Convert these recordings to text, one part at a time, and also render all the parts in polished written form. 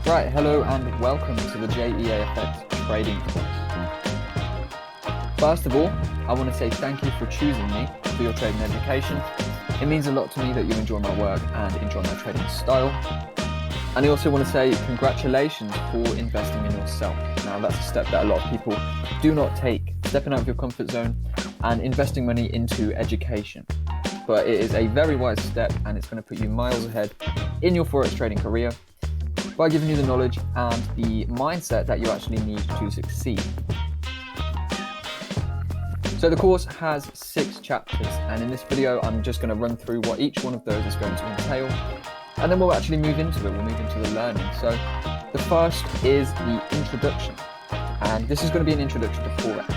Right, hello and welcome to the JEAFX trading course. First of all, I want to say thank you for choosing me for your trading education. It means a lot to me that you enjoy my work and enjoy my trading style. And I also want to say congratulations for investing in yourself. Now that's a step that a lot of people do not take, stepping out of your comfort zone and investing money into education. But it is a very wise step and it's going to put you miles ahead in your forex trading career by giving you the knowledge and the mindset that you actually need to succeed. So the course has 6 chapters, and in this video I'm just going to run through what each one of those is going to entail, and then we'll actually move into it, we'll move into the learning. So the first is the introduction, and this is going to be an introduction to Forex.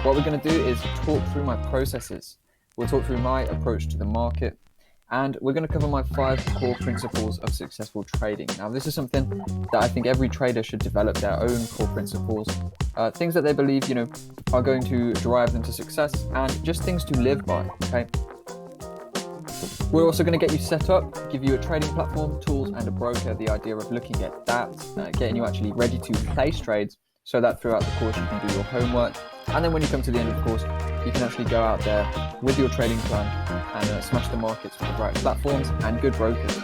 What we're going to do is talk through my processes, we'll talk through my approach to the market, and we're going to cover my 5 core principles of successful trading. Now, this is something that I think every trader should develop their own core principles, things that they believe, are going to drive them to success, and just things to live by, okay? We're also going to get you set up, give you a trading platform, tools, and a broker. The idea of looking at that, getting you actually ready to place trades so that throughout the course you can do your homework. And then when you come to the end of the course, you can actually go out there with your trading plan and smash the markets with the right platforms and good brokers.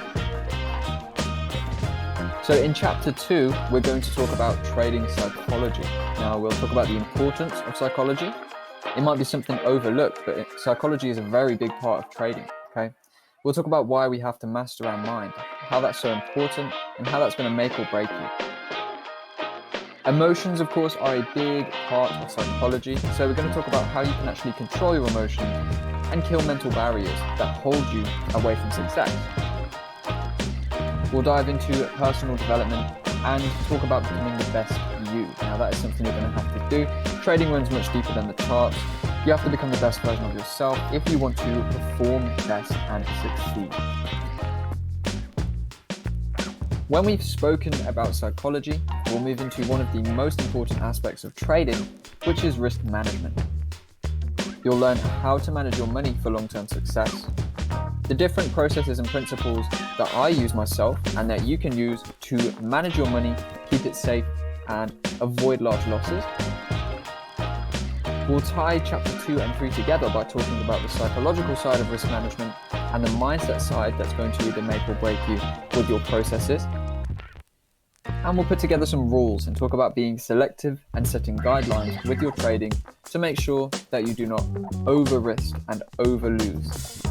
So in chapter 2, we're going to talk about trading psychology. Now we'll talk about the importance of psychology. It might be something overlooked, but psychology is a very big part of trading, okay? We'll talk about why we have to master our mind, how that's so important, and how that's going to make or break you. Emotions, of course, are a big part of psychology, so we're going to talk about how you can actually control your emotions and kill mental barriers that hold you away from success. We'll dive into personal development and talk about becoming the best you. Now that is something you're going to have to do. Trading runs much deeper than the charts. You have to become the best version of yourself if you want to perform best and succeed. When we've spoken about psychology, we'll move into one of the most important aspects of trading, which is risk management. You'll learn how to manage your money for long-term success, the different processes and principles that I use myself and that you can use to manage your money, keep it safe, and avoid large losses. We'll tie chapter 2 and 3 together by talking about the psychological side of risk management and the mindset side that's going to either make or break you with your processes. And we'll put together some rules and talk about being selective and setting guidelines with your trading to make sure that you do not over-risk and over-lose.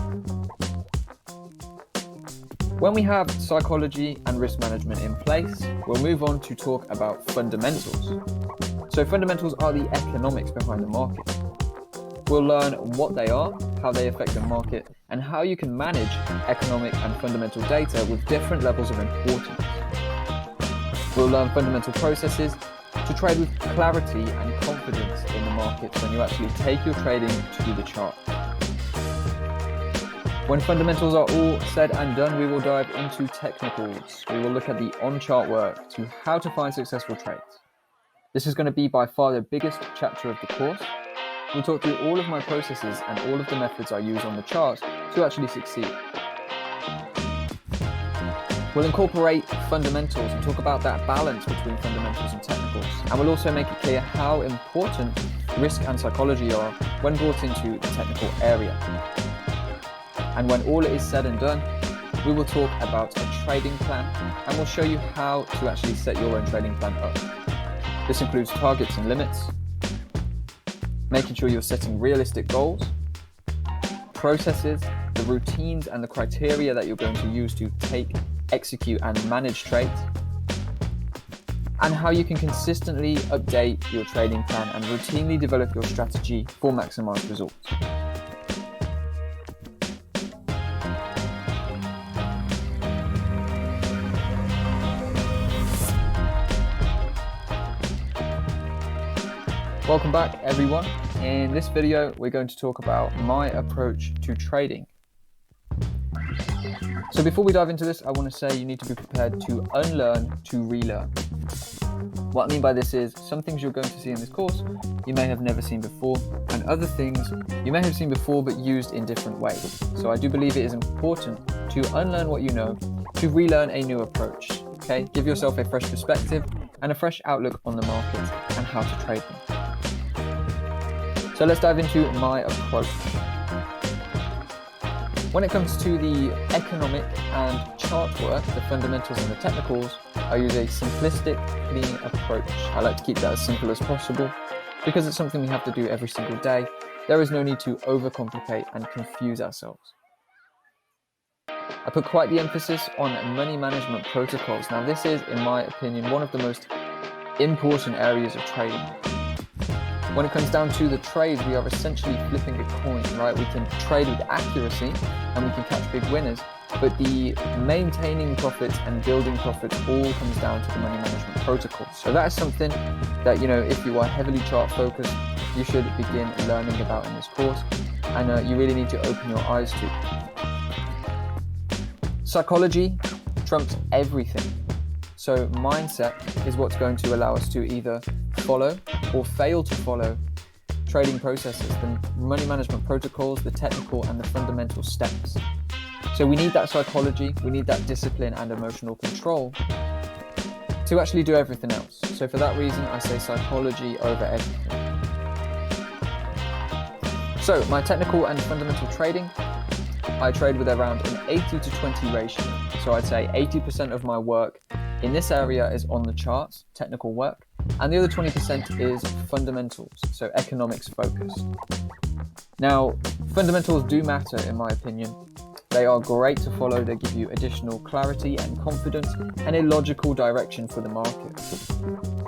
When we have psychology and risk management in place, we'll move on to talk about fundamentals. So fundamentals are the economics behind the market. We'll learn what they are, how they affect the market, and how you can manage economic and fundamental data with different levels of importance. We'll learn fundamental processes to trade with clarity and confidence in the markets when you actually take your trading to the chart. When fundamentals are all said and done, we will dive into technicals. We will look at the on-chart work to how to find successful trades. This is going to be by far the biggest chapter of the course. We'll talk through all of my processes and all of the methods I use on the charts to actually succeed. We'll incorporate fundamentals and talk about that balance between fundamentals and technicals. And we'll also make it clear how important risk and psychology are when brought into the technical area. And when all is said and done, we will talk about a trading plan and we'll show you how to actually set your own trading plan up. This includes targets and limits, making sure you're setting realistic goals, processes, the routines and the criteria that you're going to use to execute and manage trades, and how you can consistently update your trading plan and routinely develop your strategy for maximized results. Welcome back everyone. In this video we're going to talk about my approach to trading. So before we dive into this, I want to say you need to be prepared to unlearn to relearn. What I mean by this is some things you're going to see in this course you may have never seen before, and other things you may have seen before but used in different ways. So I do believe it is important to unlearn what you know, to relearn a new approach. Okay, give yourself a fresh perspective and a fresh outlook on the markets and how to trade them. So let's dive into my approach. When it comes to the economic and chart work, the fundamentals and the technicals, I use a simplistic, clean approach. I like to keep that as simple as possible because it's something we have to do every single day. There is no need to overcomplicate and confuse ourselves. I put quite the emphasis on money management protocols. Now, this is, in my opinion, one of the most important areas of trading. When it comes down to the trades, we are essentially flipping a coin, right? We can trade with accuracy and we can catch big winners, but the maintaining profits and building profits all comes down to the money management protocols. So that is something that, if you are heavily chart focused, you should begin learning about in this course, and you really need to open your eyes to. Psychology trumps everything. So mindset is what's going to allow us to either follow or fail to follow trading processes, the money management protocols, the technical and the fundamental steps. So we need that psychology, we need that discipline and emotional control to actually do everything else. So for that reason, I say psychology over everything. So my technical and fundamental trading, I trade with around an 80 to 20 ratio. So I'd say 80% of my work in this area is on the charts, technical work, and the other 20% is fundamentals, so economics focused. Now, fundamentals do matter in my opinion. They are great to follow. They give you additional clarity and confidence and a logical direction for the market.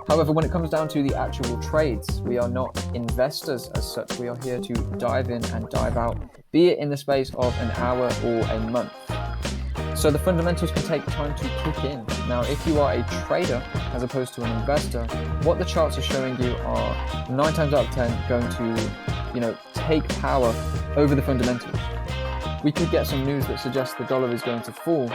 However, when it comes down to the actual trades, we are not investors as such. We are here to dive in and dive out, be it in the space of an hour or a month. So the fundamentals can take time to kick in. Now, if you are a trader as opposed to an investor, what the charts are showing you are 9 times out of 10 going to, take power over the fundamentals. We could get some news that suggests the dollar is going to fall,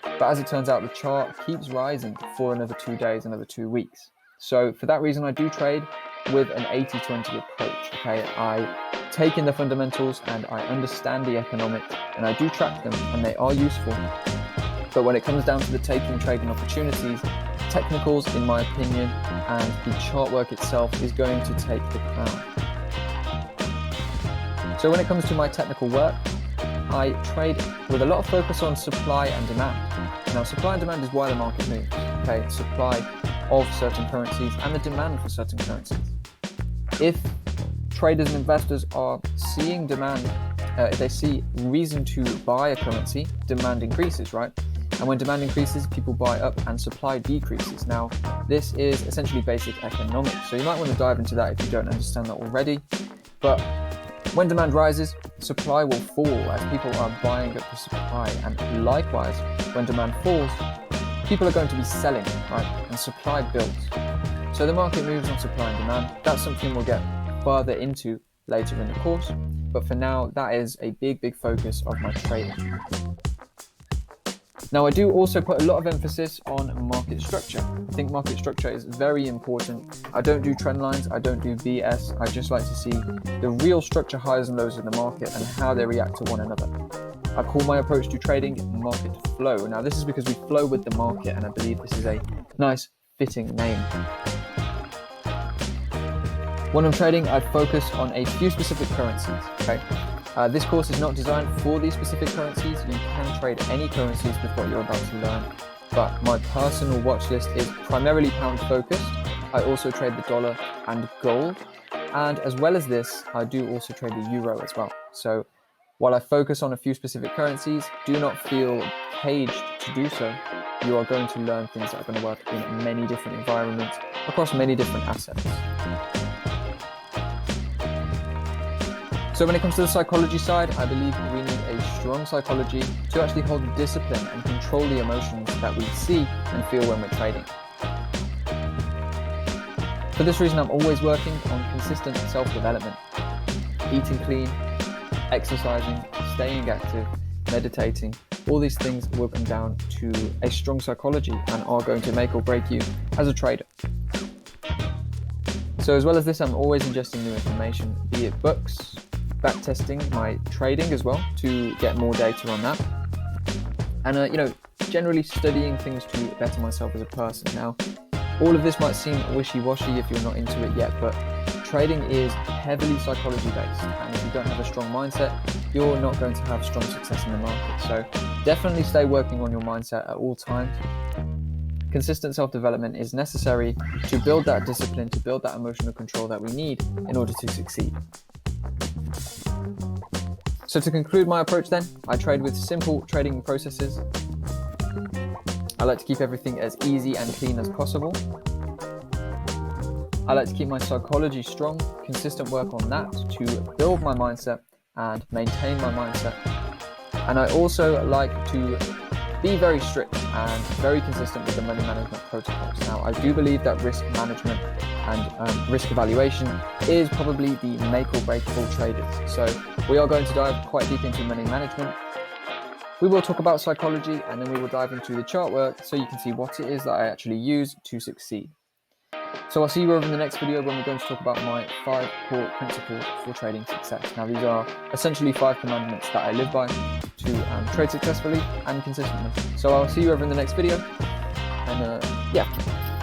but as it turns out, the chart keeps rising for another 2 days, another 2 weeks. So for that reason, I do trade with an 80-20 approach. Okay, I take in the fundamentals and I understand the economics and I do track them and they are useful. But when it comes down to the taking trading opportunities, technicals, in my opinion, and the chart work itself is going to take the crown. So when it comes to my technical work, I trade with a lot of focus on supply and demand. Now, supply and demand is why the market moves. Okay, supply of certain currencies and the demand for certain currencies. If traders and investors are seeing demand, if they see reason to buy a currency, demand increases, right? And when demand increases, people buy up and supply decreases. Now, this is essentially basic economics. So you might want to dive into that if you don't understand that already. But when demand rises, supply will fall as people are buying up the supply. And likewise, when demand falls, people are going to be selling, right? And supply builds. So the market moves on supply and demand. That's something we'll get further into later in the course. But for now, that is a big focus of my trading. Now, I do also put a lot of emphasis on market structure. I think market structure is very important. I don't do trend lines, I don't do BS. I just like to see the real structure highs and lows of the market and how they react to one another. I call my approach to trading market flow. Now, this is because we flow with the market, and I believe this is a nice fitting name. When I'm trading, I focus on a few specific currencies, okay? This course is not designed for these specific currencies. You can trade any currencies with what you're about to learn, but my personal watch list is primarily pound focused. I also trade the dollar and gold, and as well as this, I do also trade the euro as well. So while I focus on a few specific currencies, do not feel caged to do so. You are going to learn things that are going to work in many different environments across many different assets. So when it comes to the psychology side, I believe we need a strong psychology to actually hold the discipline and control the emotions that we see and feel when we're trading. For this reason, I'm always working on consistent self-development, eating clean, exercising, staying active, meditating. All these things will come down to a strong psychology and are going to make or break you as a trader. So as well as this, I'm always ingesting new information, be it books, backtesting my trading as well to get more data on that. And generally studying things to better myself as a person. Now, all of this might seem wishy-washy if you're not into it yet, but trading is heavily psychology based, and if you don't have a strong mindset, you're not going to have strong success in the market. So definitely stay working on your mindset at all times. Consistent self-development is necessary to build that discipline, to build that emotional control that we need in order to succeed. So to conclude my approach then, I trade with simple trading processes. I like to keep everything as easy and clean as possible. I like to keep my psychology strong, consistent work on that to build my mindset and maintain my mindset. And I also like to be very strict and very consistent with the money management protocols. Now, I do believe that risk management and risk evaluation is probably the make or break of all traders. So we are going to dive quite deep into money management. We will talk about psychology, and then we will dive into the chart work so you can see what it is that I actually use to succeed. So I'll see you over in the next video when we're going to talk about my 5 core principles for trading success. Now, these are essentially 5 commandments that I live by to trade successfully and consistently. So I'll see you over in the next video, and yeah.